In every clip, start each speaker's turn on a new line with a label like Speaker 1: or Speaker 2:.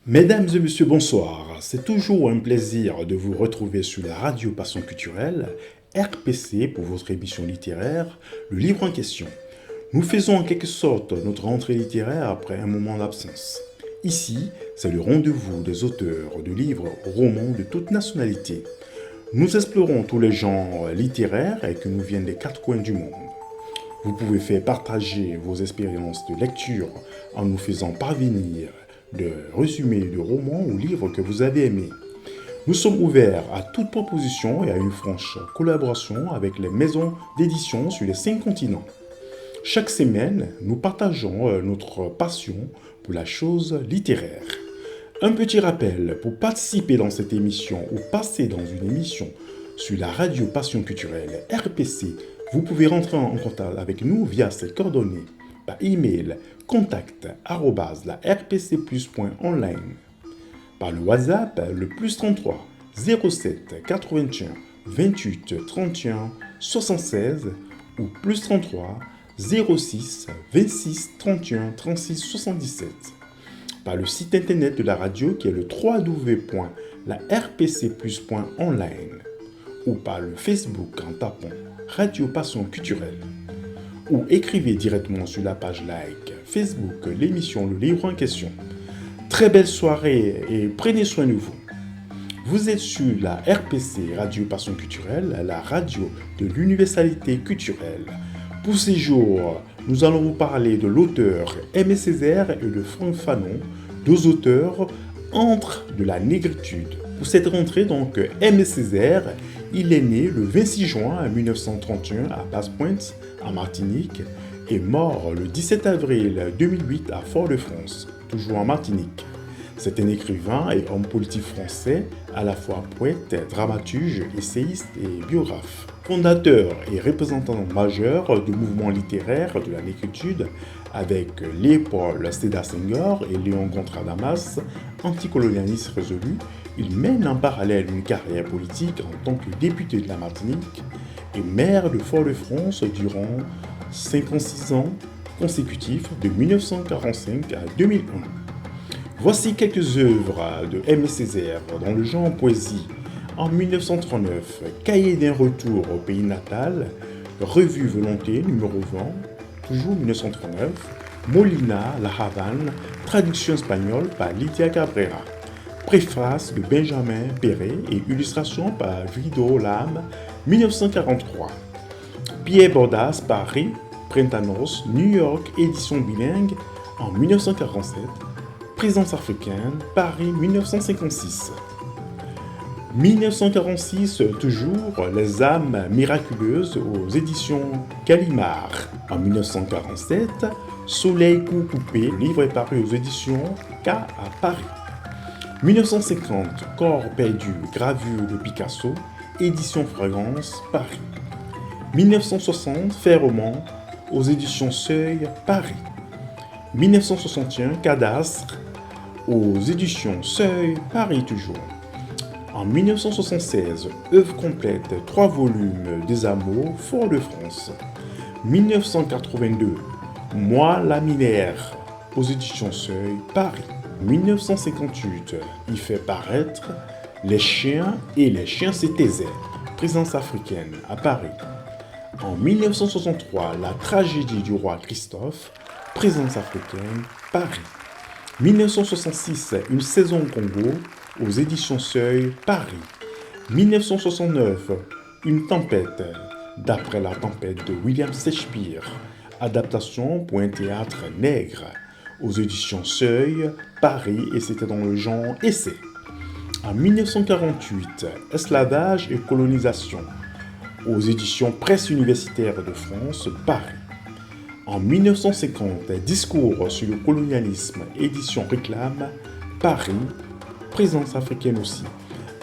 Speaker 1: Mesdames et messieurs, bonsoir. C'est toujours un plaisir de vous retrouver sur la radio Passion Culturelle, RPC pour votre émission littéraire, le livre en question. Nous faisons en quelque sorte notre rentrée littéraire après un moment d'absence. Ici, c'est le rendez-vous des auteurs de livres, romans de toute nationalité. Nous explorons tous les genres littéraires et qui nous viennent des quatre coins du monde. Vous pouvez faire partager vos expériences de lecture en nous faisant parvenir de résumés de romans ou livres que vous avez aimés. Nous sommes ouverts à toute proposition et à une franche collaboration avec les maisons d'édition sur les 5 continents. Chaque semaine, nous partageons notre passion pour la chose littéraire. Un petit rappel, pour participer dans cette émission ou passer dans une émission sur la radio Passion Culturelle RPC, vous pouvez rentrer en contact avec nous via ces coordonnées par email contact@rpcplus.online, par le WhatsApp le +33 07 81 28 31 76 ou +33 06 26 31 36 77, par le site internet de la radio qui est le www.larpcplus.online ou par le Facebook en tapant Radio Passion Culturelle, ou écrivez directement sur la page like Facebook l'émission Le Livre en question. Très belle soirée et prenez soin de vous. Vous êtes sur la RPC, Radio Passion Culturelle, la radio de l'universalité culturelle. Pour ces jours, nous allons vous parler de l'auteur Aimé Césaire et de Franck Fanon, deux auteurs entre de la négritude. Pour cette rentrée, donc, Aimé Césaire, il est né le 26 juin 1931 à Basse-Pointe, en Martinique, et mort le 17 avril 2008 à Fort-de-France, toujours en Martinique. C'est un écrivain et homme politique français, à la fois poète, dramaturge, essayiste et biographe. Fondateur et représentant majeur du mouvement littéraire de la négritude avec Léopold Sédar Senghor et Léon Gontran Damas, anticolonialiste résolu, il mène en parallèle une carrière politique en tant que député de la Martinique et maire de Fort-de-France durant 56 ans consécutifs de 1945 à 2001. Voici quelques œuvres de Aimé Césaire dans le genre poésie. En 1939, Cahier d'un retour au pays natal, Revue Volonté numéro 20, toujours 1939, Molina, La Havane, traduction espagnole par Lydia Cabrera. Préface de Benjamin Perret et illustration par Guido Lame, 1943. Pierre Bordas, Paris, Printanos, New York, édition bilingue, en 1947. Présence africaine, Paris, 1956. 1946, toujours, Les âmes miraculeuses aux éditions Gallimard. En 1947, Soleil coupé, le livre est paru aux éditions K à Paris. 1950, Corps perdu, gravure de Picasso, édition Fragrance, Paris. 1960, Fait-roman, aux éditions Seuil, Paris. 1961, Cadastre, aux éditions Seuil, Paris toujours. En 1976, œuvre complète, 3 volumes des Amours, Fort-de-France. 1982, Moi laminaire, aux éditions Seuil, Paris. 1958, il fait paraître Les chiens et les chiens se taisaient, présence africaine à Paris. En 1963, La tragédie du roi Christophe, présence africaine, Paris. 1966, Une saison au Congo, aux éditions Seuil, Paris. 1969, Une tempête, d'après la tempête de William Shakespeare, adaptation pour un théâtre nègre, aux éditions Seuil, Paris, et c'était dans le genre essai. En 1948, Esclavage et colonisation, aux éditions Presse universitaire de France, Paris. En 1950, Discours sur le colonialisme, édition Réclame, Paris, présence africaine aussi.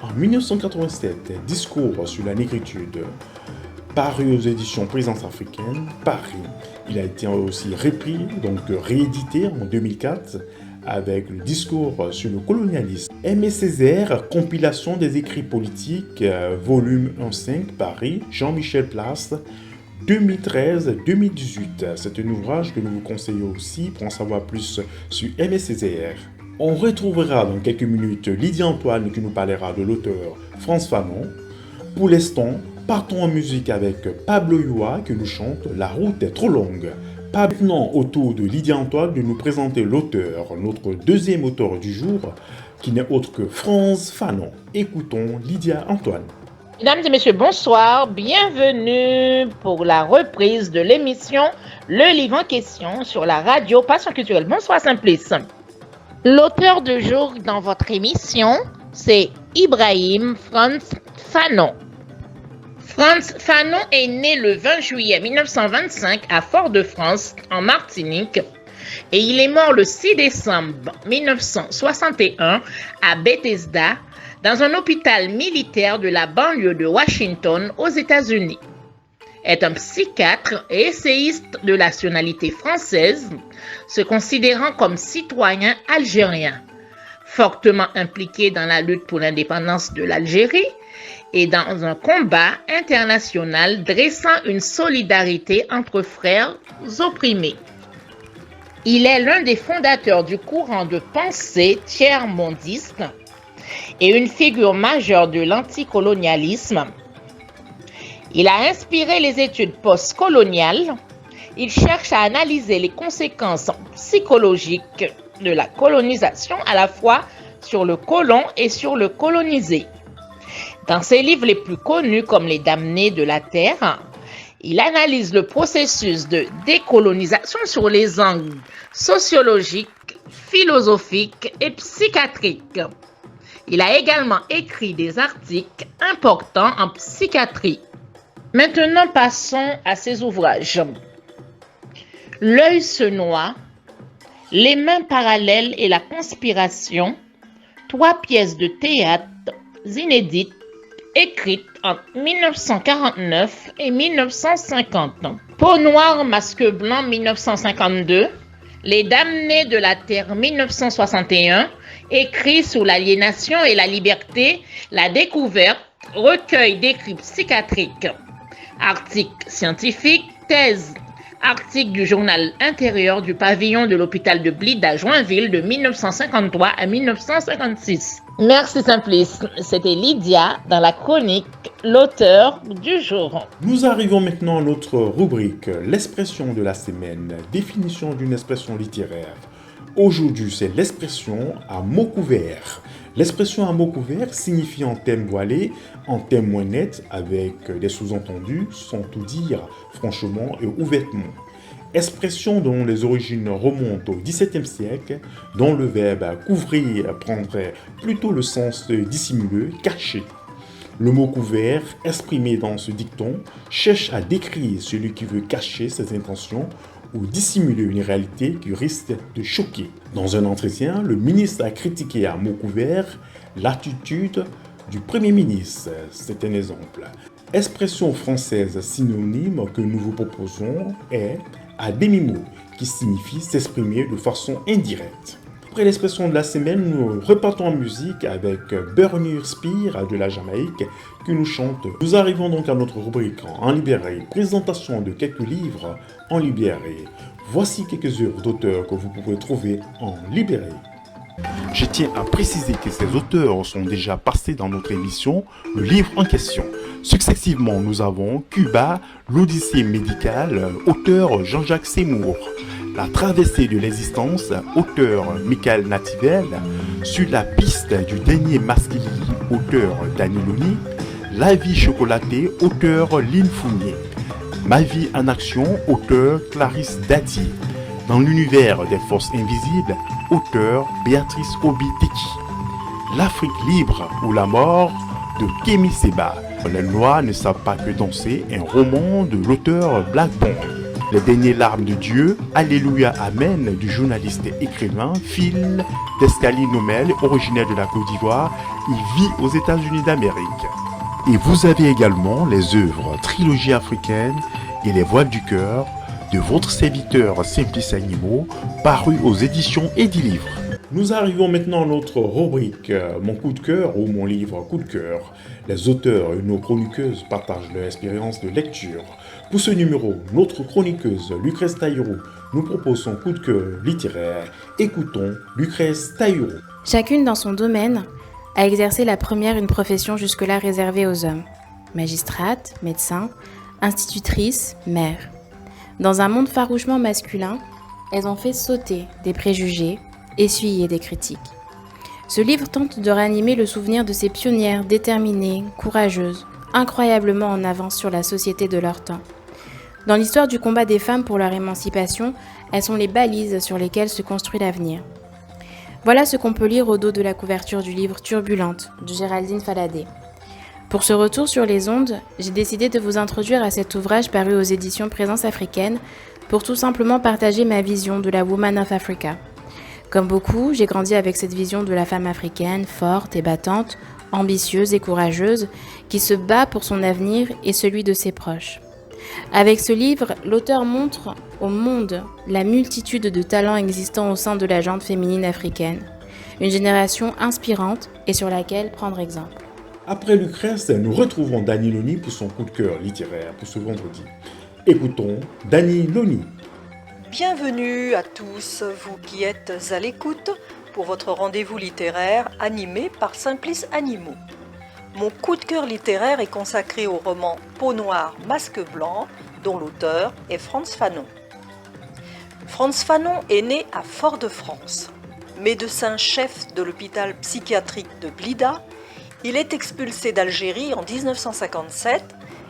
Speaker 1: En 1987, Discours sur la négritude, paru aux éditions Présence africaine, Paris. Il a été aussi repris, donc réédité en 2004, avec le Discours sur le colonialisme. Aimé Césaire, compilation des écrits politiques, volume 1-5, Paris, Jean-Michel Place, 2013-2018. C'est un ouvrage que nous vous conseillons aussi pour en savoir plus sur Aimé Césaire. On retrouvera dans quelques minutes Lydia Antoine qui nous parlera de l'auteur Frantz Fanon. Pour l'instant, partons en musique avec Pablo Yua qui nous chante « La route est trop longue ». Pas maintenant au tour de Lydia Antoine de nous présenter l'auteur, notre deuxième auteur du jour, qui n'est autre que Frantz Fanon. Écoutons Lydia Antoine.
Speaker 2: Mesdames et messieurs, bonsoir. Bienvenue pour la reprise de l'émission Le Livre en question sur la radio Passion Culturelle. Bonsoir Simplice. L'auteur du jour dans votre émission, c'est Ibrahim Frantz Fanon. Frantz Fanon est né le 20 juillet 1925 à Fort-de-France, en Martinique, et il est mort le 6 décembre 1961 à Bethesda, dans un hôpital militaire de la banlieue de Washington aux États-Unis. Est un psychiatre et essayiste de nationalité française, se considérant comme citoyen algérien, fortement impliqué dans la lutte pour l'indépendance de l'Algérie et dans un combat international dressant une solidarité entre frères opprimés. Il est l'un des fondateurs du courant de pensée tiers-mondiste et une figure majeure de l'anticolonialisme. Il a inspiré les études postcoloniales. Il cherche à analyser les conséquences psychologiques de la colonisation à la fois sur le colon et sur le colonisé. Dans ses livres les plus connus comme Les Damnés de la Terre, il analyse le processus de décolonisation sur les angles sociologiques, philosophiques et psychiatriques. Il a également écrit des articles importants en psychiatrie. Maintenant, passons à ses ouvrages. L'œil se noie, Les mains parallèles et la conspiration, 3 pièces de théâtre inédites écrites entre 1949 et 1950. Peau noire, masque blanc 1952, Les Damnés de la Terre 1961, écrit sous l'aliénation et la liberté, la découverte, recueil d'écrits psychiatriques, articles scientifiques, thèses, articles du journal intérieur du pavillon de l'hôpital de Blida à Joinville de 1953 à 1956. Merci Simplice, c'était Lydia dans la chronique L'auteur du jour.
Speaker 1: Nous arrivons maintenant à notre rubrique L'expression de la semaine, définition d'une expression littéraire. Aujourd'hui, c'est l'expression à mots couverts. L'expression à mots couverts signifie en thème voilé, en thème moins net, avec des sous-entendus, sans tout dire franchement et ouvertement. Expression dont les origines remontent au XVIIe siècle, dont le verbe couvrir prendrait plutôt le sens de dissimulé, caché. Le mot couvert, exprimé dans ce dicton, cherche à décrire celui qui veut cacher ses intentions ou dissimuler une réalité qui risque de choquer. Dans un entretien, le ministre a critiqué à mots couverts l'attitude du Premier ministre. C'est un exemple. Expression française synonyme que nous vous proposons est à demi-mot, qui signifie s'exprimer de façon indirecte. Après l'expression de la semaine, nous repartons en musique avec Burnie Spear de la Jamaïque qui nous chante. Nous arrivons donc à notre rubrique en librairie, présentation de quelques livres en librairie. Voici quelques œuvres d'auteurs que vous pouvez trouver en librairie. Je tiens à préciser que ces auteurs sont déjà passés dans notre émission Le Livre en question. Successivement, nous avons Cuba, l'Odyssée médicale, auteur Jean-Jacques Seymour. La traversée de l'existence, auteur Michael Nativel. Sur la piste du dernier Masquili, auteur Daniloni. La vie chocolatée, auteur Lynn Fournier. Ma vie en action, auteur Clarisse Dadier. Dans l'univers des forces invisibles, auteur Béatrice Obi-Teki. L'Afrique libre ou la mort de Kémy Séba. Les lois ne savent pas que danser, un roman de l'auteur Black Bond. Les dernières larmes de Dieu, Alléluia Amen du journaliste et écrivain Phil Descali-Nomel, originaire de la Côte d'Ivoire. Il vit aux États-Unis d'Amérique. Et vous avez également les œuvres Trilogie africaine et Les Voiles du cœur de votre serviteur Simplice Animaux, paru aux éditions Edilivre. Nous arrivons maintenant à notre rubrique Mon coup de cœur ou mon livre coup de cœur. Les auteurs et nos chroniqueuses partagent leur expérience de lecture. Pour ce numéro, notre chroniqueuse Lucrèce Taïro nous propose son coup de cœur littéraire. Écoutons Lucrèce Taïro.
Speaker 3: Chacune dans son domaine a exercé la première une profession jusque-là réservée aux hommes. Magistrate, médecin, institutrice, mère. Dans un monde farouchement masculin, elles ont fait sauter des préjugés, essuyer des critiques. Ce livre tente de ranimer le souvenir de ces pionnières déterminées, courageuses, incroyablement en avance sur la société de leur temps. Dans l'histoire du combat des femmes pour leur émancipation, elles sont les balises sur lesquelles se construit l'avenir. Voilà ce qu'on peut lire au dos de la couverture du livre Turbulente de Géraldine Faladé. Pour ce retour sur les ondes, j'ai décidé de vous introduire à cet ouvrage paru aux éditions Présence africaine pour tout simplement partager ma vision de la Woman of Africa. Comme beaucoup, j'ai grandi avec cette vision de la femme africaine, forte et battante, ambitieuse et courageuse, qui se bat pour son avenir et celui de ses proches. Avec ce livre, l'auteur montre au monde la multitude de talents existants au sein de la gente féminine africaine, une génération inspirante et sur laquelle prendre exemple.
Speaker 1: Après Lucrèce, nous retrouvons Dany Loni pour son coup de cœur littéraire pour ce vendredi. Écoutons Dany Loni.
Speaker 4: Bienvenue à tous, vous qui êtes à l'écoute pour votre rendez-vous littéraire animé par Simplice Animaux. Mon coup de cœur littéraire est consacré au roman Peau noire, masque blanc, dont l'auteur est Frantz Fanon. Frantz Fanon est né à Fort-de-France. Médecin-chef de l'hôpital psychiatrique de Blida, il est expulsé d'Algérie en 1957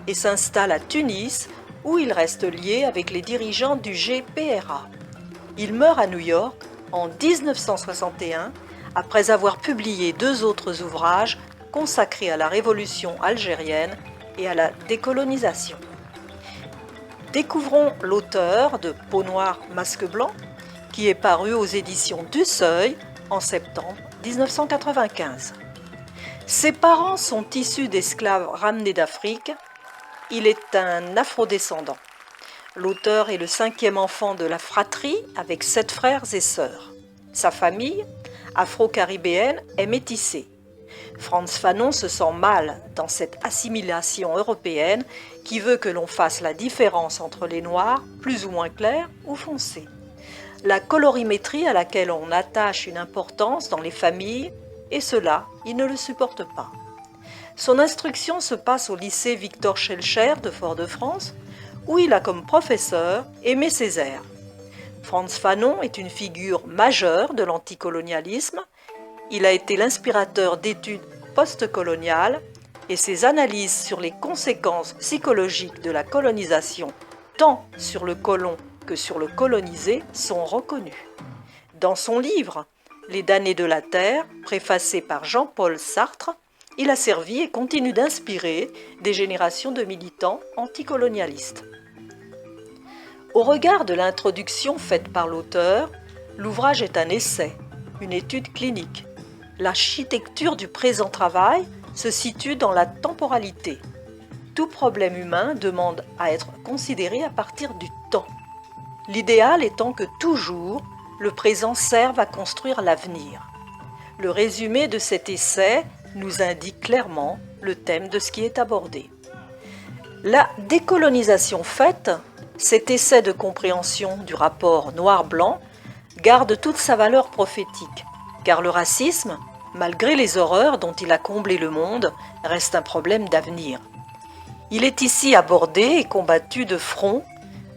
Speaker 4: et s'installe à Tunis, où il reste lié avec les dirigeants du GPRA. Il meurt à New York en 1961 après avoir publié 2 autres ouvrages consacrés à la révolution algérienne et à la décolonisation. Découvrons l'auteur de Peau noire, masque blanc, qui est paru aux éditions du Seuil en septembre 1995. Ses parents sont issus d'esclaves ramenés d'Afrique. Il est un afrodescendant. L'auteur est le 5e enfant de la fratrie avec 7 frères et sœurs. Sa famille, afro-caribéenne, est métissée. Frantz Fanon se sent mal dans cette assimilation européenne qui veut que l'on fasse la différence entre les noirs, plus ou moins clairs ou foncés. La colorimétrie à laquelle on attache une importance dans les familles, et cela, il ne le supporte pas. Son instruction se passe au lycée Victor Schœlcher de Fort-de-France, où il a comme professeur Aimé Césaire. Frantz Fanon est une figure majeure de l'anticolonialisme. Il a été l'inspirateur d'études postcoloniales et ses analyses sur les conséquences psychologiques de la colonisation, tant sur le colon que sur le colonisé, sont reconnues. Dans son livre « Les damnés de la terre », préfacé par Jean-Paul Sartre, il a servi et continue d'inspirer des générations de militants anticolonialistes. Au regard de l'introduction faite par l'auteur, l'ouvrage est un essai, une étude clinique. L'architecture du présent travail se situe dans la temporalité. Tout problème humain demande à être considéré à partir du temps. L'idéal étant que toujours, le présent serve à construire l'avenir. Le résumé de cet essai nous indique clairement le thème de ce qui est abordé. La décolonisation faite, cet essai de compréhension du rapport noir-blanc, garde toute sa valeur prophétique, car le racisme, malgré les horreurs dont il a comblé le monde, reste un problème d'avenir. Il est ici abordé et combattu de front,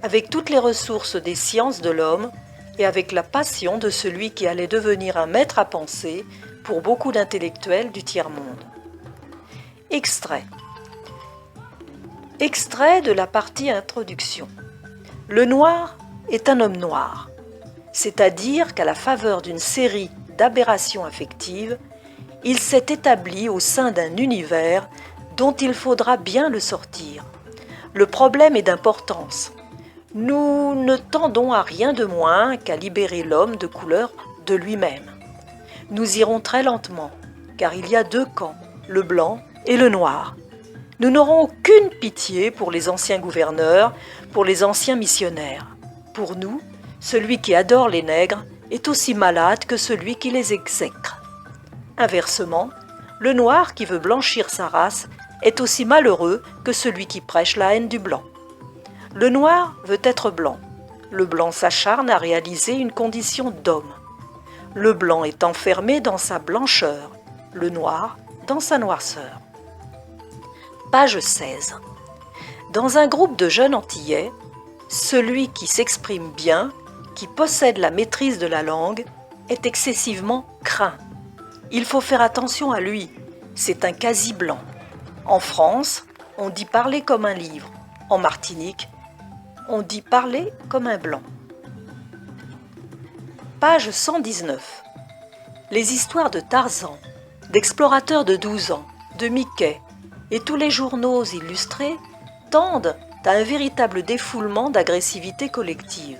Speaker 4: avec toutes les ressources des sciences de l'homme et avec la passion de celui qui allait devenir un maître à penser pour beaucoup d'intellectuels du tiers-monde. Extrait. Extrait de la partie introduction. Le noir est un homme noir, c'est-à-dire qu'à la faveur d'une série d'aberrations affectives, il s'est établi au sein d'un univers dont il faudra bien le sortir. Le problème est d'importance. Nous ne tendons à rien de moins qu'à libérer l'homme de couleur de lui-même. Nous irons très lentement, car il y a 2 camps, le blanc et le noir. Nous n'aurons aucune pitié pour les anciens gouverneurs, pour les anciens missionnaires. Pour nous, celui qui adore les nègres est aussi malade que celui qui les exècre. Inversement, le noir qui veut blanchir sa race est aussi malheureux que celui qui prêche la haine du blanc. Le noir veut être blanc. Le blanc s'acharne à réaliser une condition d'homme. Le blanc est enfermé dans sa blancheur, le noir dans sa noirceur. Page 16. Dans un groupe de jeunes Antillais, celui qui s'exprime bien, qui possède la maîtrise de la langue, est excessivement craint. Il faut faire attention à lui, c'est un quasi-blanc. En France, on dit parler comme un livre. En Martinique, on dit parler comme un blanc. Page 119. Les histoires de Tarzan, d'explorateurs de 12 ans, de Mickey et tous les journaux illustrés tendent à un véritable défoulement d'agressivité collective.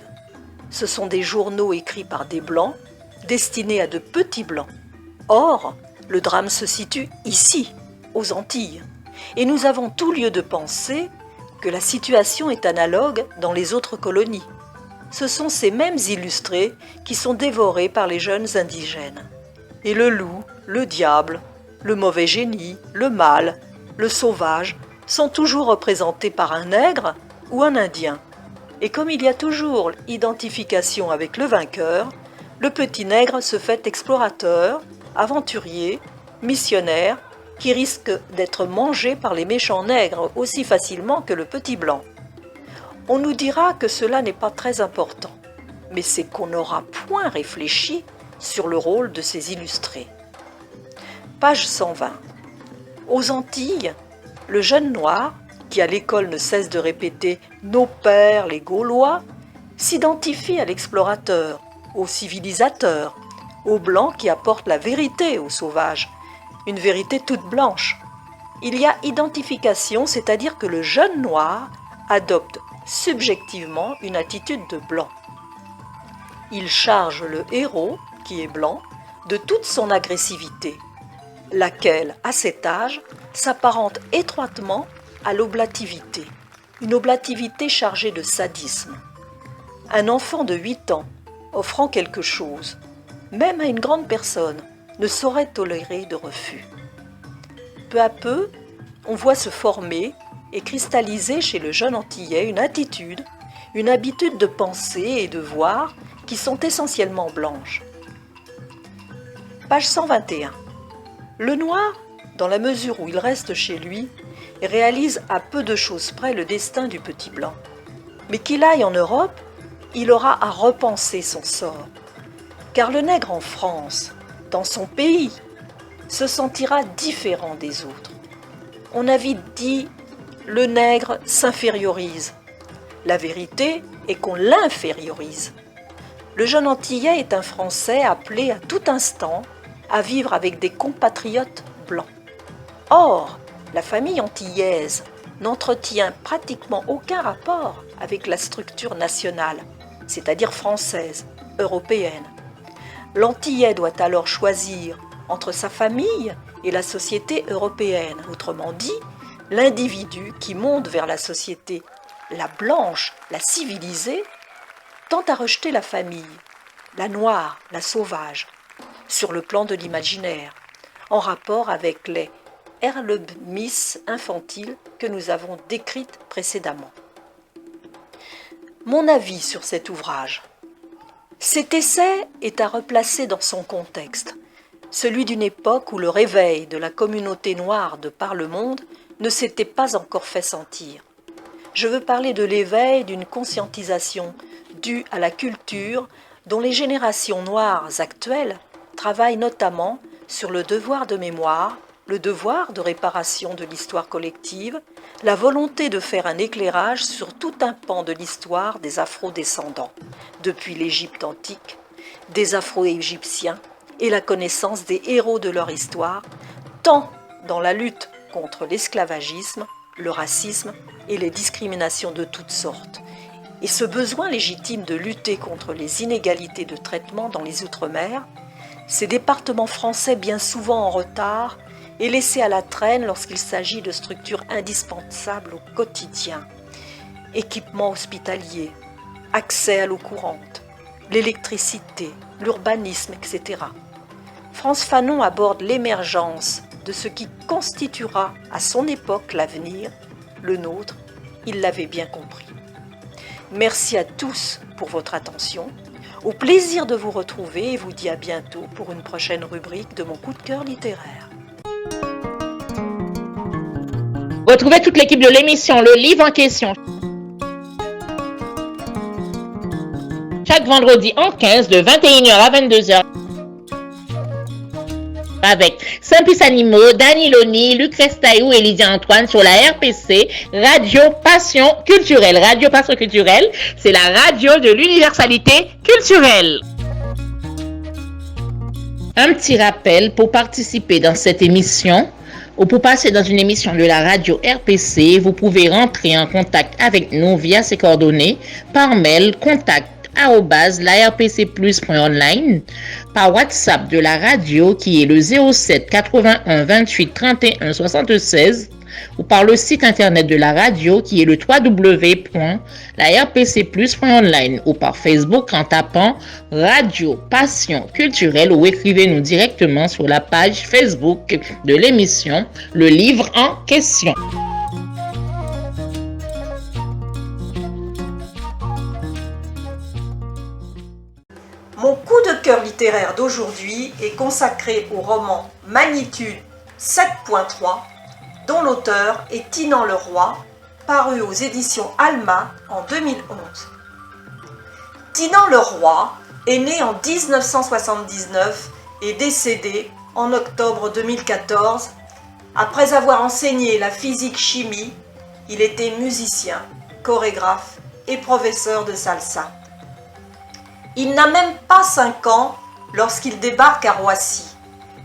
Speaker 4: Ce sont des journaux écrits par des blancs, destinés à de petits blancs. Or, le drame se situe ici, aux Antilles, et nous avons tout lieu de penser que la situation est analogue dans les autres colonies. Ce sont ces mêmes illustrés qui sont dévorés par les jeunes indigènes. Et le loup, le diable, le mauvais génie, le mal, le sauvage sont toujours représentés par un nègre ou un indien. Et comme il y a toujours identification avec le vainqueur, le petit nègre se fait explorateur, aventurier, missionnaire, qui risque d'être mangé par les méchants nègres aussi facilement que le petit blanc. On nous dira que cela n'est pas très important, mais c'est qu'on n'aura point réfléchi sur le rôle de ces illustrés. Page 120. Aux Antilles, le jeune noir, qui à l'école ne cesse de répéter « nos pères les Gaulois », s'identifie à l'explorateur, au civilisateur, au blanc qui apporte la vérité aux sauvages, une vérité toute blanche. Il y a identification, c'est-à-dire que le jeune noir adopte subjectivement une attitude de blanc. Il charge le héros, qui est blanc, de toute son agressivité, laquelle, à cet âge, s'apparente étroitement à l'oblativité, une oblativité chargée de sadisme. Un enfant de 8 ans, offrant quelque chose, même à une grande personne, ne saurait tolérer de refus. Peu à peu, on voit se former et cristalliser chez le jeune Antillais une attitude, une habitude de penser et de voir qui sont essentiellement blanches. Page 121. Le noir, dans la mesure où il reste chez lui, réalise à peu de choses près le destin du petit blanc. Mais qu'il aille en Europe, il aura à repenser son sort. Car le nègre en France, dans son pays, se sentira différent des autres. On a vite dit « le nègre s'infériorise ». La vérité est qu'on l'infériorise. Le jeune Antillais est un Français appelé à tout instant à vivre avec des compatriotes blancs. Or, la famille antillaise n'entretient pratiquement aucun rapport avec la structure nationale, c'est-à-dire française, européenne. L'Antillais doit alors choisir entre sa famille et la société européenne, autrement dit, l'individu qui monte vers la société, la blanche, la civilisée, tend à rejeter la famille, la noire, la sauvage, sur le plan de l'imaginaire, en rapport avec les Erlebnis infantiles que nous avons décrites précédemment. Mon avis sur cet ouvrage. Cet essai est à replacer dans son contexte, celui d'une époque où le réveil de la communauté noire de par le monde ne s'était pas encore fait sentir. Je veux parler de l'éveil d'une conscientisation due à la culture dont les générations noires actuelles travaillent notamment sur le devoir de mémoire, le devoir de réparation de l'histoire collective, la volonté de faire un éclairage sur tout un pan de l'histoire des Afro-descendants, depuis l'Égypte antique, des Afro-égyptiens et la connaissance des héros de leur histoire, tant dans la lutte contre l'esclavagisme, le racisme et les discriminations de toutes sortes, et ce besoin légitime de lutter contre les inégalités de traitement dans les Outre-mer, ces départements français bien souvent en retard et laissés à la traîne lorsqu'il s'agit de structures indispensables au quotidien, équipements hospitaliers, accès à l'eau courante, l'électricité, l'urbanisme, etc. Frantz Fanon aborde l'émergence de ce qui constituera à son époque l'avenir, le nôtre, il l'avait bien compris. Merci à tous pour votre attention. Au plaisir de vous retrouver et vous dis à bientôt pour une prochaine rubrique de mon coup de cœur littéraire.
Speaker 2: Retrouvez toute l'équipe de l'émission Le Livre en question chaque vendredi en 15 de 21h à 22h avec Simplice Animaux, Dani Loni, Luc Restaillou et Lydia Antoine sur la RPC, Radio Passion Culturelle. Radio Passion Culturelle, c'est la radio de l'universalité culturelle. Un petit rappel pour participer dans cette émission ou pour passer dans une émission de la radio RPC, vous pouvez rentrer en contact avec nous via ces coordonnées par mail contact@larpcplus.online, par WhatsApp de la radio qui est le 07 81 28 31 76 ou par le site internet de la radio qui est le www.larpcplus.online ou par Facebook en tapant Radio Passion Culturelle ou écrivez-nous directement sur la page Facebook de l'émission Le Livre en question.
Speaker 4: Mon coup de cœur littéraire d'aujourd'hui est consacré au roman Magnitude 7.3, dont l'auteur est Tinan Leroy, paru aux éditions Alma en 2011. Tinan Leroy est né en 1979 et décédé en octobre 2014. Après avoir enseigné la physique-chimie, il était musicien, chorégraphe et professeur de salsa. Il n'a même pas 5 ans lorsqu'il débarque à Roissy,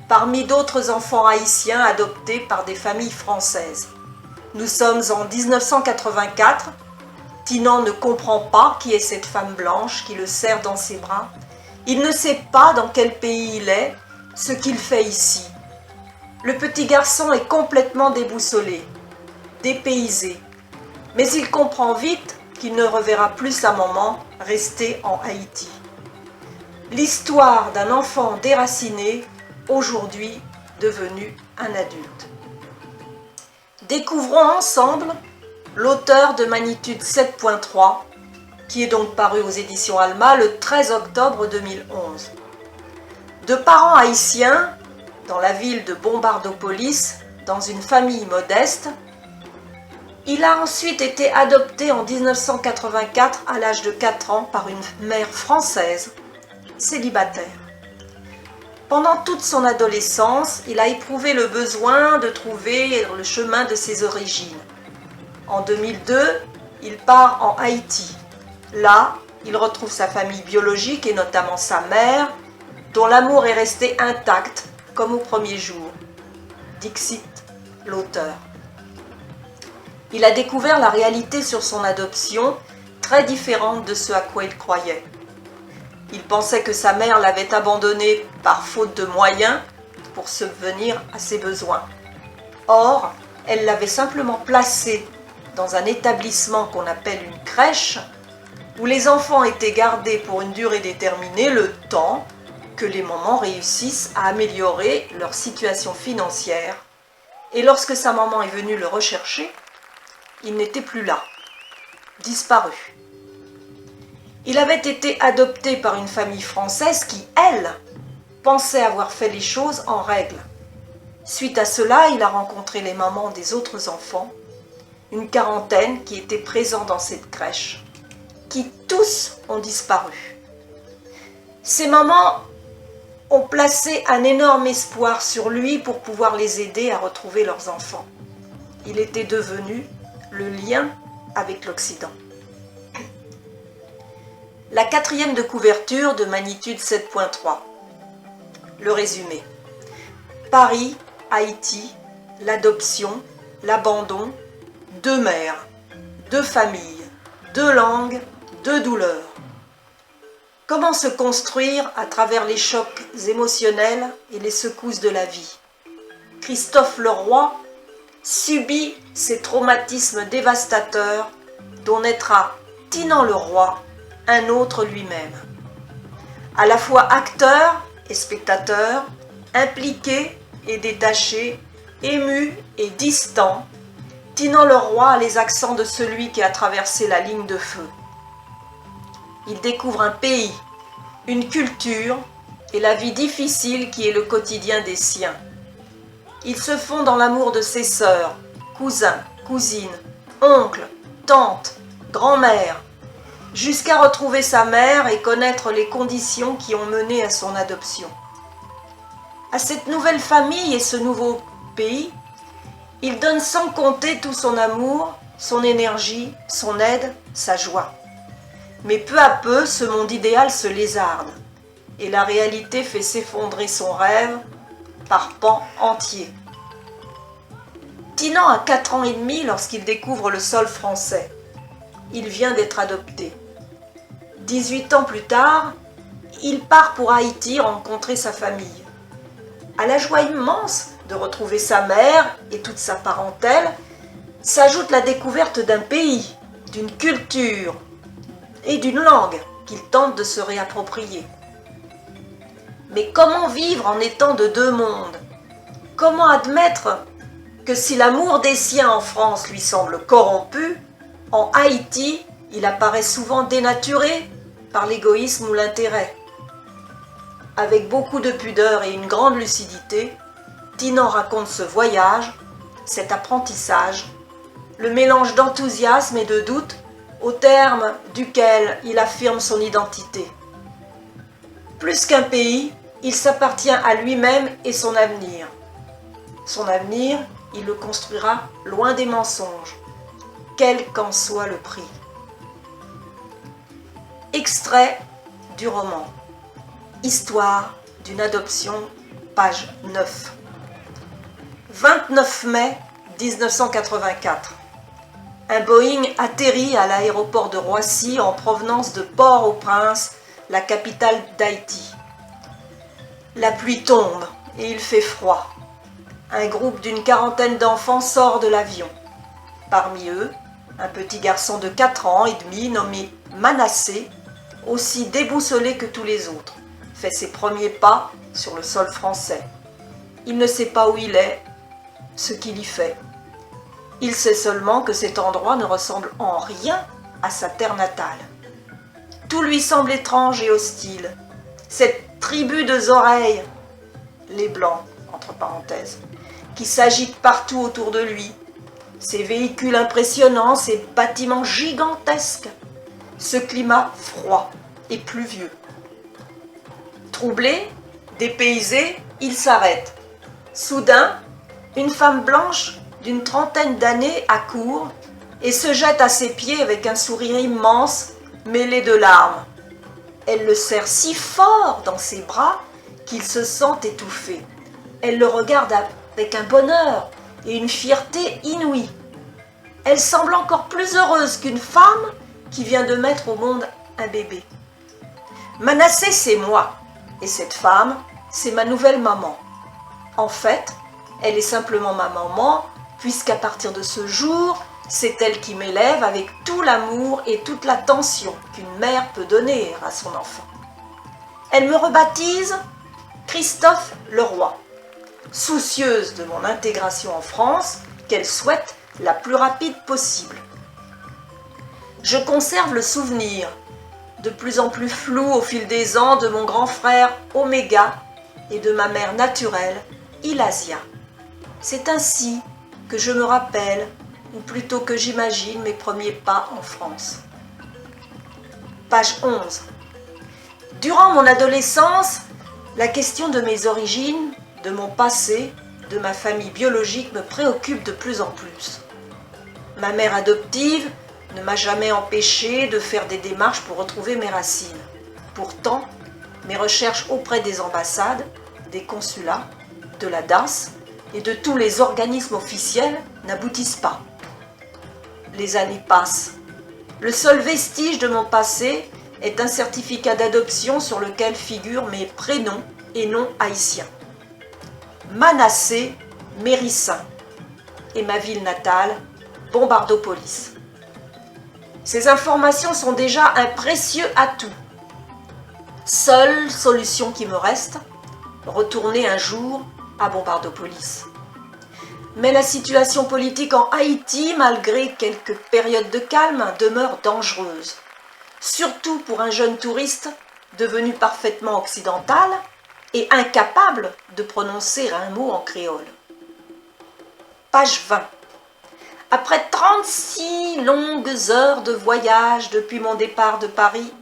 Speaker 4: parmi d'autres enfants haïtiens adoptés par des familles françaises. Nous sommes en 1984. Tinan ne comprend pas qui est cette femme blanche qui le serre dans ses bras. Il ne sait pas dans quel pays il est, ce qu'il fait ici. Le petit garçon est complètement déboussolé, dépaysé. Mais il comprend vite qu'il ne reverra plus sa maman restée en Haïti. L'histoire d'un enfant déraciné, aujourd'hui devenu un adulte. Découvrons ensemble l'auteur de Magnitude 7.3, qui est donc paru aux éditions Alma le 13 octobre 2011. De parents haïtiens, dans la ville de Bombardopolis, dans une famille modeste, il a ensuite été adopté en 1984 à l'âge de 4 ans par une mère française, célibataire. Pendant toute son adolescence, il a éprouvé le besoin de trouver le chemin de ses origines. En 2002, il part en Haïti. Là, il retrouve sa famille biologique et notamment sa mère, dont l'amour est resté intact comme au premier jour. Dixit, l'auteur. Il a découvert la réalité sur son adoption, très différente de ce à quoi il croyait. Il pensait que sa mère l'avait abandonné par faute de moyens pour subvenir à ses besoins. Or, elle l'avait simplement placé dans un établissement qu'on appelle une crèche, où les enfants étaient gardés pour une durée déterminée le temps que les mamans réussissent à améliorer leur situation financière. Et lorsque sa maman est venue le rechercher, il n'était plus là, disparu. Il avait été adopté par une famille française qui, elle, pensait avoir fait les choses en règle. Suite à cela, il a rencontré les mamans des autres enfants, une quarantaine qui étaient présents dans cette crèche, qui tous ont disparu. Ces mamans ont placé un énorme espoir sur lui pour pouvoir les aider à retrouver leurs enfants. Il était devenu le lien avec l'Occident. La 4e de couverture de Magnitude 7.3. Le résumé. Paris, Haïti, l'adoption, l'abandon, 2 mères, 2 familles, 2 langues, 2 douleurs. Comment se construire à travers les chocs émotionnels et les secousses de la vie? Christophe Leroy subit ces traumatismes dévastateurs dont naîtra Tinan Leroy, un autre lui-même. À la fois acteur et spectateur, impliqué et détaché, ému et distant, Tinan Leroy a les accents de celui qui a traversé la ligne de feu. Il découvre un pays, une culture et la vie difficile qui est le quotidien des siens. Il se fond dans l'amour de ses sœurs, cousins, cousines, oncles, tantes, grand-mères, jusqu'à retrouver sa mère et connaître les conditions qui ont mené à son adoption. À cette nouvelle famille et ce nouveau pays, il donne sans compter tout son amour, son énergie, son aide, sa joie. Mais peu à peu, ce monde idéal se lézarde et la réalité fait s'effondrer son rêve par pans entiers. Tinan a 4 ans et demi lorsqu'il découvre le sol français. Il vient d'être adopté. 18 ans plus tard, il part pour Haïti rencontrer sa famille. À la joie immense de retrouver sa mère et toute sa parentèle, s'ajoute la découverte d'un pays, d'une culture et d'une langue qu'il tente de se réapproprier. Mais comment vivre en étant de deux mondes? Comment admettre que si l'amour des siens en France lui semble corrompu, en Haïti, il apparaît souvent dénaturé par l'égoïsme ou l'intérêt? Avec beaucoup de pudeur et une grande lucidité, Tinan raconte ce voyage, cet apprentissage, le mélange d'enthousiasme et de doute au terme duquel il affirme son identité. Plus qu'un pays, il s'appartient à lui-même et son avenir. Son avenir, il le construira loin des mensonges, quel qu'en soit le prix. Extrait du roman Histoire d'une adoption, page 9. 29 mai 1984. Un Boeing atterrit à l'aéroport de Roissy en provenance de Port-au-Prince, la capitale d'Haïti. La pluie tombe et il fait froid. Un groupe d'une quarantaine d'enfants sort de l'avion. Parmi eux, un petit garçon de 4 ans et demi nommé Manassé, aussi déboussolé que tous les autres, fait ses premiers pas sur le sol français. Il ne sait pas où il est, ce qu'il y fait. Il sait seulement que cet endroit ne ressemble en rien à sa terre natale. Tout lui semble étrange et hostile. Cette tribu de oreilles, les blancs, entre parenthèses, qui s'agitent partout autour de lui, ces véhicules impressionnants, ces bâtiments gigantesques, ce climat froid et pluvieux. Troublé, dépaysé, il s'arrête. Soudain, une femme blanche d'une trentaine d'années accourt et se jette à ses pieds avec un sourire immense mêlé de larmes. Elle le serre si fort dans ses bras qu'il se sent étouffé. Elle le regarde avec un bonheur et une fierté inouïe. Elle semble encore plus heureuse qu'une femme qui vient de mettre au monde un bébé. Manassé, c'est moi, et cette femme, c'est ma nouvelle maman. En fait, elle est simplement ma maman, puisqu'à partir de ce jour, c'est elle qui m'élève avec tout l'amour et toute l'attention qu'une mère peut donner à son enfant. Elle me rebaptise Christophe Leroy, soucieuse de mon intégration en France, qu'elle souhaite la plus rapide possible. Je conserve le souvenir, de plus en plus flou au fil des ans, de mon grand frère Oméga et de ma mère naturelle, Ilasia. C'est ainsi que je me rappelle, ou plutôt que j'imagine mes premiers pas en France. Page 11. Durant mon adolescence, la question de mes origines, de mon passé, de ma famille biologique me préoccupe de plus en plus. Ma mère adoptive ne m'a jamais empêché de faire des démarches pour retrouver mes racines. Pourtant, mes recherches auprès des ambassades, des consulats, de la DAS et de tous les organismes officiels n'aboutissent pas. Les années passent. Le seul vestige de mon passé est un certificat d'adoption sur lequel figurent mes prénoms et noms haïtiens. Manassé Mérissin et ma ville natale, Bombardopolis. Ces informations sont déjà un précieux atout. Seule solution qui me reste, retourner un jour à Bombardopolis. Mais la situation politique en Haïti, malgré quelques périodes de calme, demeure dangereuse. Surtout pour un jeune touriste devenu parfaitement occidental et incapable de prononcer un mot en créole. Page 20. Après 36 longues heures de voyage depuis mon départ de Paris,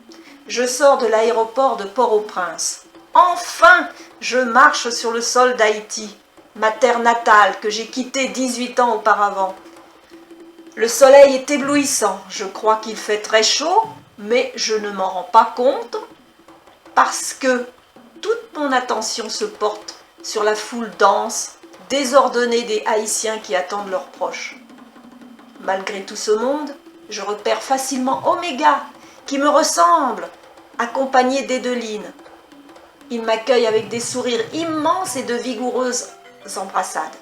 Speaker 4: je sors de l'aéroport de Port-au-Prince. Enfin, je marche sur le sol d'Haïti, ma terre natale que j'ai quittée 18 ans auparavant. Le soleil est éblouissant, je crois qu'il fait très chaud, mais je ne m'en rends pas compte parce que toute mon attention se porte sur la foule dense, désordonnée des Haïtiens qui attendent leurs proches. Malgré tout ce monde, je repère facilement Oméga, qui me ressemble, accompagné d'Edeline. Il m'accueille avec des sourires immenses et de vigoureuses embrassades.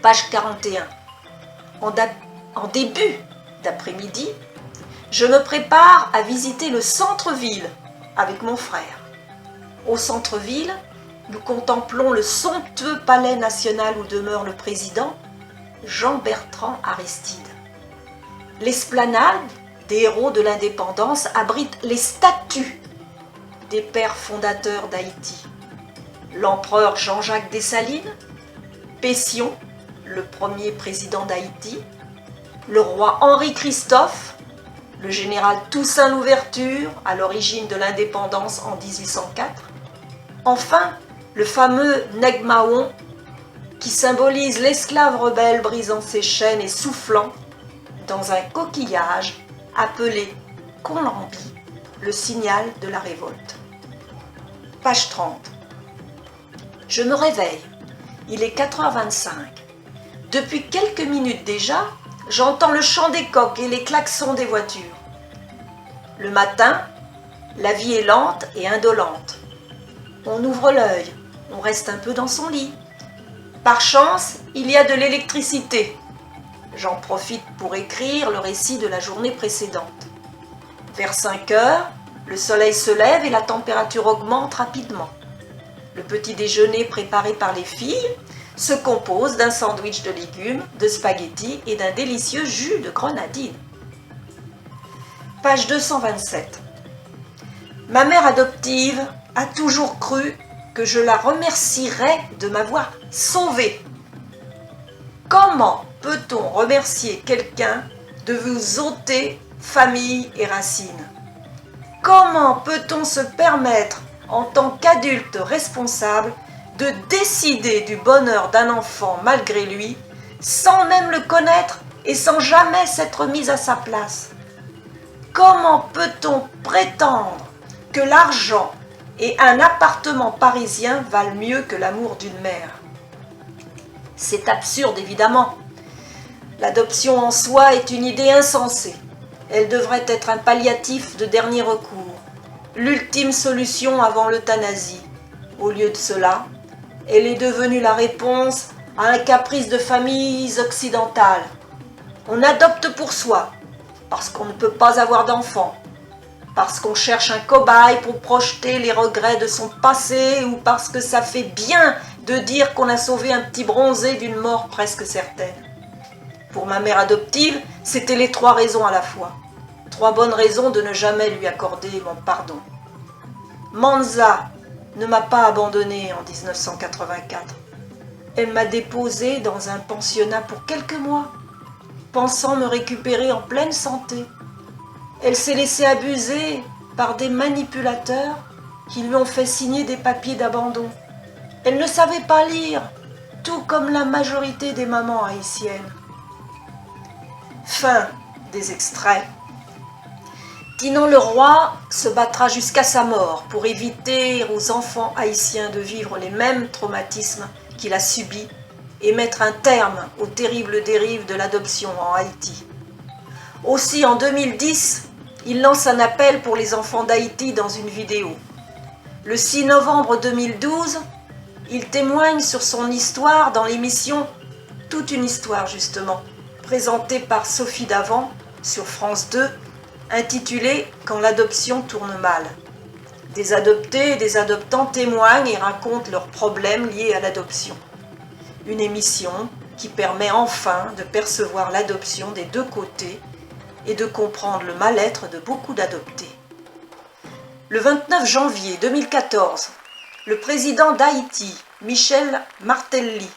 Speaker 4: Page 41. En début d'après-midi, je me prépare à visiter le centre-ville avec mon frère. Au centre-ville, nous contemplons le somptueux palais national où demeure le président Jean-Bertrand Aristide. L'esplanade des héros de l'indépendance abrite les statues des pères fondateurs d'Haïti. L'empereur Jean-Jacques Dessalines, Pétion, le premier président d'Haïti, le roi Henri-Christophe, le général Toussaint Louverture, à l'origine de l'indépendance en 1804, enfin le fameux Neg Mahon, qui symbolise l'esclave rebelle brisant ses chaînes et soufflant dans un coquillage appelé Conlambi, le signal de la révolte. Page 30. Je me réveille. Il est 4h25. Depuis quelques minutes déjà, j'entends le chant des coqs et les klaxons des voitures. Le matin, la vie est lente et indolente. On ouvre l'œil, on reste un peu dans son lit. Par chance, il y a de l'électricité. J'en profite pour écrire le récit de la journée précédente. Vers 5 heures, le soleil se lève et la température augmente rapidement. Le petit déjeuner préparé par les filles se compose d'un sandwich de légumes, de spaghettis et d'un délicieux jus de grenadine. Page 227. Ma mère adoptive a toujours cru que je la remercierais de m'avoir sauvée. Comment peut-on remercier quelqu'un de vous ôter famille et racines? Comment peut-on se permettre, en tant qu'adulte responsable, de décider du bonheur d'un enfant malgré lui, sans même le connaître et sans jamais s'être mis à sa place? Comment peut-on prétendre que l'argent et un appartement parisien valent mieux que l'amour d'une mère? C'est absurde, évidemment. L'adoption en soi est une idée insensée. Elle devrait être un palliatif de dernier recours, l'ultime solution avant l'euthanasie. Au lieu de cela, elle est devenue la réponse à un caprice de familles occidentales. On adopte pour soi, parce qu'on ne peut pas avoir d'enfant, parce qu'on cherche un cobaye pour projeter les regrets de son passé ou parce que ça fait bien de dire qu'on a sauvé un petit bronzé d'une mort presque certaine. Pour ma mère adoptive, c'était les 3 raisons à la fois. 3 bonnes raisons de ne jamais lui accorder mon pardon. Manza ne m'a pas abandonnée en 1984. Elle m'a déposée dans un pensionnat pour quelques mois, pensant me récupérer en pleine santé. Elle s'est laissée abuser par des manipulateurs qui lui ont fait signer des papiers d'abandon. Elle ne savait pas lire, tout comme la majorité des mamans haïtiennes. Fin des extraits. Tinon le roi se battra jusqu'à sa mort pour éviter aux enfants haïtiens de vivre les mêmes traumatismes qu'il a subis et mettre un terme aux terribles dérives de l'adoption en Haïti. Aussi, en 2010, il lance un appel pour les enfants d'Haïti dans une vidéo. Le 6 novembre 2012, il témoigne sur son histoire dans l'émission Toute une histoire, justement, présentée par Sophie Davant sur France 2, intitulée « Quand l'adoption tourne mal ». Des adoptés et des adoptants témoignent et racontent leurs problèmes liés à l'adoption. Une émission qui permet enfin de percevoir l'adoption des deux côtés et de comprendre le mal-être de beaucoup d'adoptés. Le 29 janvier 2014, le président d'Haïti, Michel Martelly,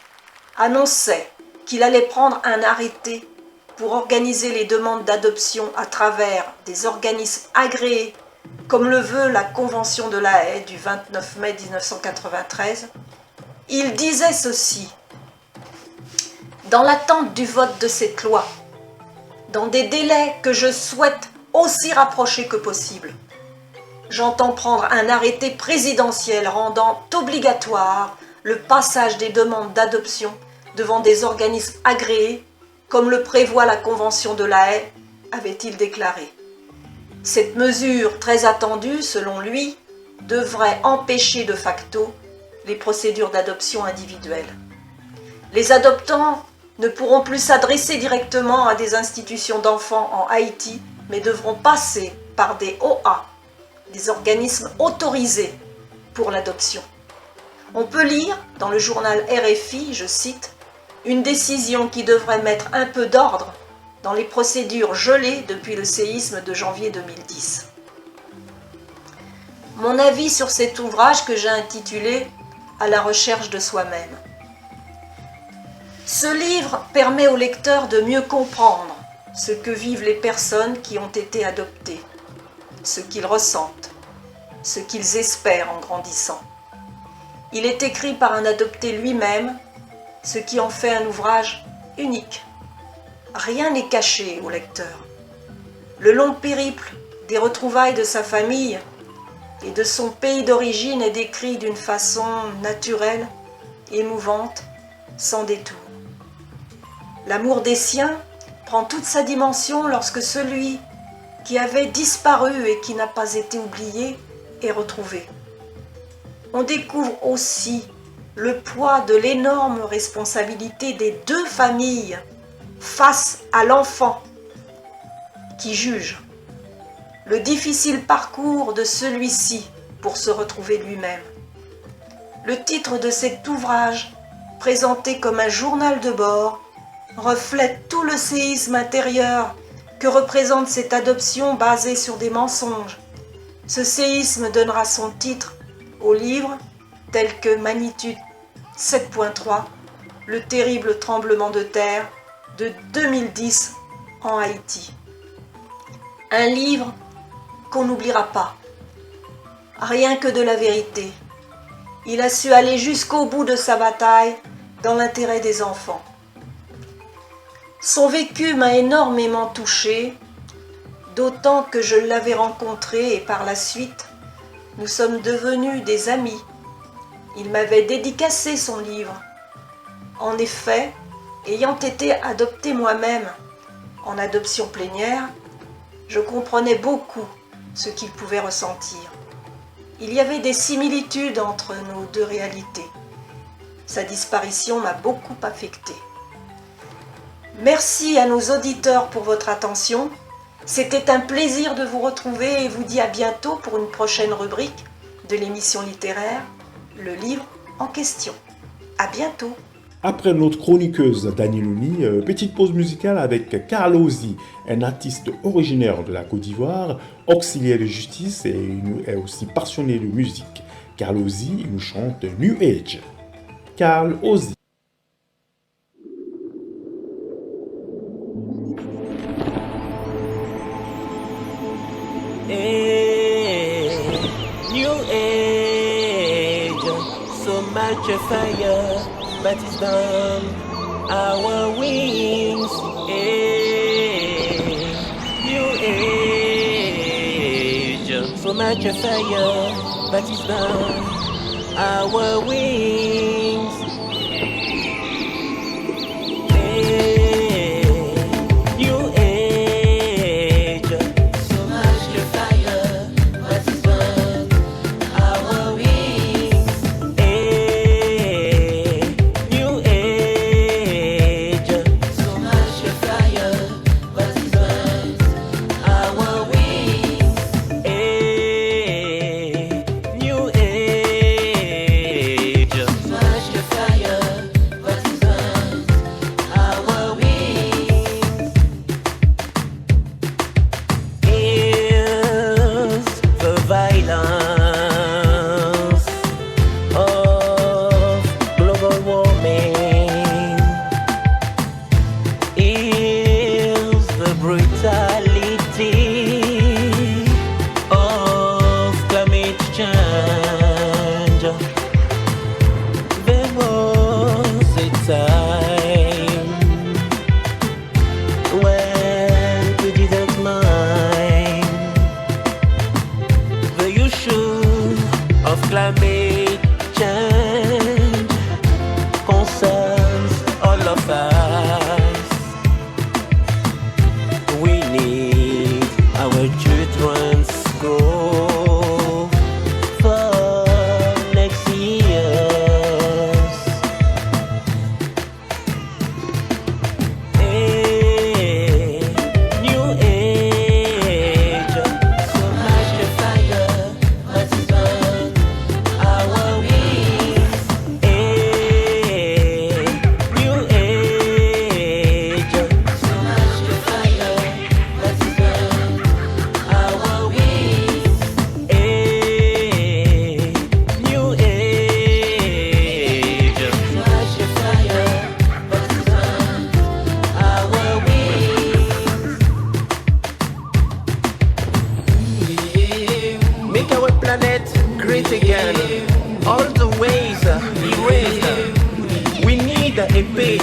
Speaker 4: annonçait qu'il allait prendre un arrêté pour organiser les demandes d'adoption à travers des organismes agréés, comme le veut la Convention de La Haye du 29 mai 1993. Il disait ceci: dans l'attente du vote de cette loi, dans des délais que je souhaite aussi rapprochés que possible, j'entends prendre un arrêté présidentiel rendant obligatoire le passage des demandes d'adoption devant des organismes agréés, comme le prévoit la Convention de La Haye, avait-il déclaré. Cette mesure, très attendue selon lui, devrait empêcher de facto les procédures d'adoption individuelles. Les adoptants ne pourront plus s'adresser directement à des institutions d'enfants en Haïti, mais devront passer par des OA, des organismes autorisés pour l'adoption. On peut lire dans le journal RFI, je cite, « Une décision qui devrait mettre un peu d'ordre dans les procédures gelées depuis le séisme de janvier 2010. » Mon avis sur cet ouvrage que j'ai intitulé « À la recherche de soi-même ». Ce livre permet au lecteur de mieux comprendre ce que vivent les personnes qui ont été adoptées, ce qu'ils ressentent, ce qu'ils espèrent en grandissant. Il est écrit par un adopté lui-même, ce qui en fait un ouvrage unique. Rien n'est caché au lecteur. Le long périple des retrouvailles de sa famille et de son pays d'origine est décrit d'une façon naturelle, émouvante, sans détour. L'amour des siens prend toute sa dimension lorsque celui qui avait disparu et qui n'a pas été oublié est retrouvé. On découvre aussi le poids de l'énorme responsabilité des deux familles face à l'enfant qui juge, le difficile parcours de celui-ci pour se retrouver lui-même. Le titre de cet ouvrage, présenté comme un journal de bord, reflète tout le séisme intérieur que représente cette adoption basée sur des mensonges. Ce séisme donnera son titre au livre tel que Magnitude 7.3, le terrible tremblement de terre de 2010 en Haïti. Un livre qu'on n'oubliera pas, rien que de la vérité. Il a su aller jusqu'au bout de sa bataille dans l'intérêt des enfants. Son vécu m'a énormément touchée, d'autant que je l'avais rencontré et par la suite, nous sommes devenus des amis. Il m'avait dédicacé son livre. En effet, ayant été adopté moi-même en adoption plénière, je comprenais beaucoup ce qu'il pouvait ressentir. Il y avait des similitudes entre nos deux réalités. Sa disparition m'a beaucoup affectée. Merci à nos auditeurs pour votre attention. C'était un plaisir de vous retrouver et vous dis à bientôt pour une prochaine rubrique de l'émission littéraire, le livre en question. À bientôt.
Speaker 1: Après notre chroniqueuse Danieloni, petite pause musicale avec Carl Ozzy, un artiste originaire de la Côte d'Ivoire, auxiliaire de justice et il est aussi passionné de musique. Carl Ozzy nous chante New Age. Carl Ozzy.
Speaker 5: New age, so much fire, but it's done our wings. New age, so much fire, but it's done our wings. New age, so much fire, but it's done our wings. New age, so much fire, but it's done our wings. it again. All the ways erased. We need a page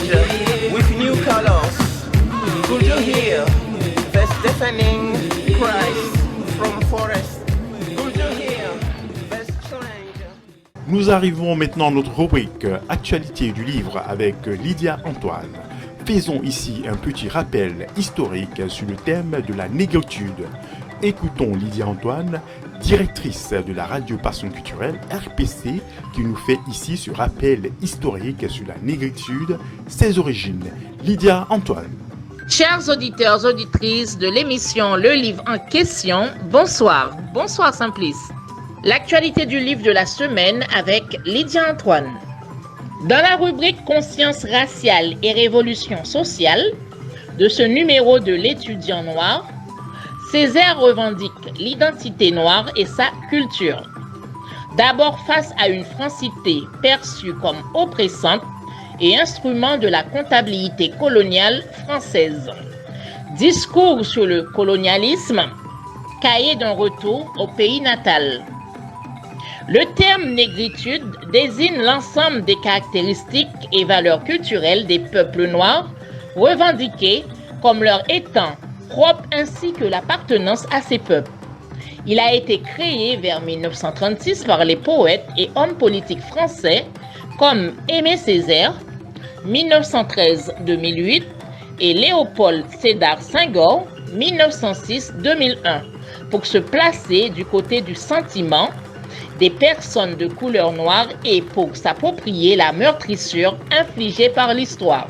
Speaker 5: with new colors. Could you hear the deafening cries from forest? Could you hear the strange?
Speaker 1: Nous arrivons maintenant à notre rubrique Actualité du livre avec Lydia Antoine. Faisons ici un petit rappel historique sur le thème de la négritude. Écoutons Lydia Antoine, directrice de la radio Passion Culturelle RPC, qui nous fait ici ce rappel historique sur la négritude, ses origines. Lydia Antoine.
Speaker 2: Chers auditeurs, auditrices de l'émission Le Livre en question, bonsoir. Bonsoir Simplice. L'actualité du livre de la semaine avec Lydia Antoine. Dans la rubrique Conscience raciale et révolution sociale de ce numéro de l'Étudiant noir, Césaire revendique l'identité noire et sa culture. D'abord face à une francité perçue comme oppressante et instrument de la comptabilité coloniale française. Discours sur le colonialisme, cahier d'un retour au pays natal. Le terme négritude désigne l'ensemble des caractéristiques et valeurs culturelles des peuples noirs revendiqués comme leur étant propres ainsi que l'appartenance à ces peuples. Il a été créé vers 1936 par les poètes et hommes politiques français comme Aimé Césaire, 1913-2008, et Léopold Sédar Senghor, 1906-2001, pour se placer du côté du sentiment des personnes de couleur noire et pour s'approprier la meurtrissure infligée par l'histoire.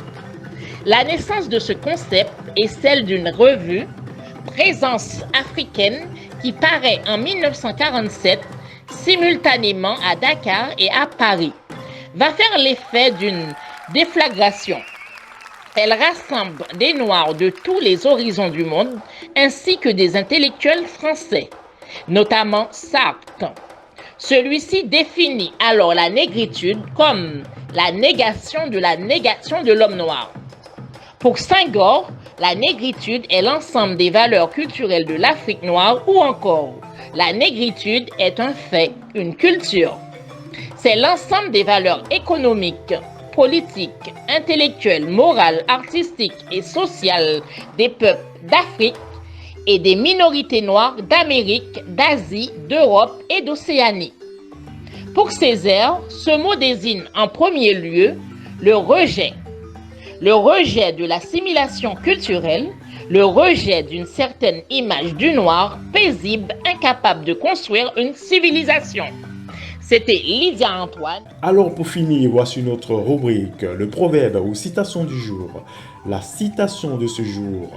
Speaker 2: La naissance de ce concept est celle d'une revue, Présence africaine, qui paraît en 1947 simultanément à Dakar et à Paris, va faire l'effet d'une déflagration. Elle rassemble des Noirs de tous les horizons du monde ainsi que des intellectuels français, notamment Sartre. Celui-ci définit alors la négritude comme la négation de l'homme noir. Pour Senghor, la négritude est l'ensemble des valeurs culturelles de l'Afrique noire ou encore la négritude est un fait, une culture. C'est l'ensemble des valeurs économiques, politiques, intellectuelles, morales, artistiques et sociales des peuples d'Afrique et des minorités noires d'Amérique, d'Asie, d'Europe et d'Océanie. Pour Césaire, ce mot désigne en premier lieu le rejet de l'assimilation culturelle, le rejet d'une certaine image du noir paisible, incapable de construire une civilisation. C'était Lydia Antoine.
Speaker 1: Alors pour finir, voici notre rubrique, le proverbe ou citation du jour. La citation de ce jour: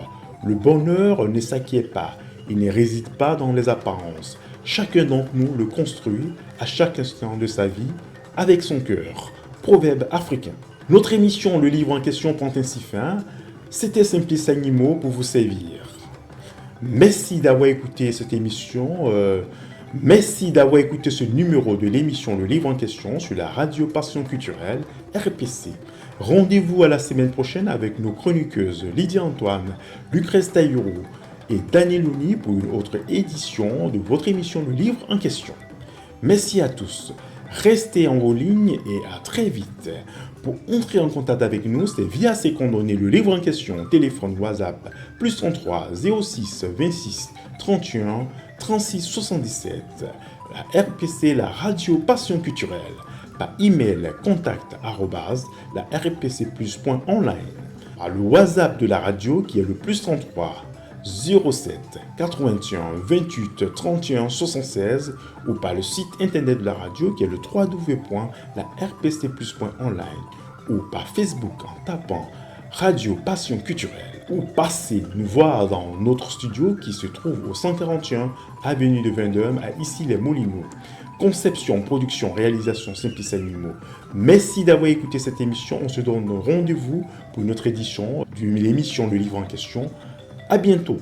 Speaker 1: le bonheur ne s'acquiert pas, il ne réside pas dans les apparences. Chacun d'entre nous le construit à chaque instant de sa vie avec son cœur. Proverbe africain. Notre émission Le Livre en question prend ainsi fin. C'était Simplice Animaux pour vous servir. Merci d'avoir écouté cette émission. Merci d'avoir écouté ce numéro de l'émission Le Livre en question sur la radio Passion Culturelle RPC. Rendez-vous à la semaine prochaine avec nos chroniqueuses Lydia Antoine, Lucrèce Taïro et Daniel Louni pour une autre édition de votre émission Le Livre en question. Merci à tous. Restez en ligne et à très vite. Pour entrer en contact avec nous, c'est via ces coordonnées Le Livre en question, téléphone WhatsApp, +33 06 26 31 36 77. La RPC, la radio Passion Culturelle. Par email contact@la-rpcplus.online. Le WhatsApp de la radio qui est le +33 07 81 28 31 76 ou par le site internet de la radio qui est le www.la-rpcplus.online ou par Facebook en tapant Radio Passion Culturelle ou passez nous voir dans notre studio qui se trouve au 141 avenue de Vendôme à Issy-les-Moulineaux. Conception, production, réalisation Simplice Animaux. Merci d'avoir écouté cette émission. On se donne rendez-vous pour une autre édition de l'émission Le Livre en question. À bientôt.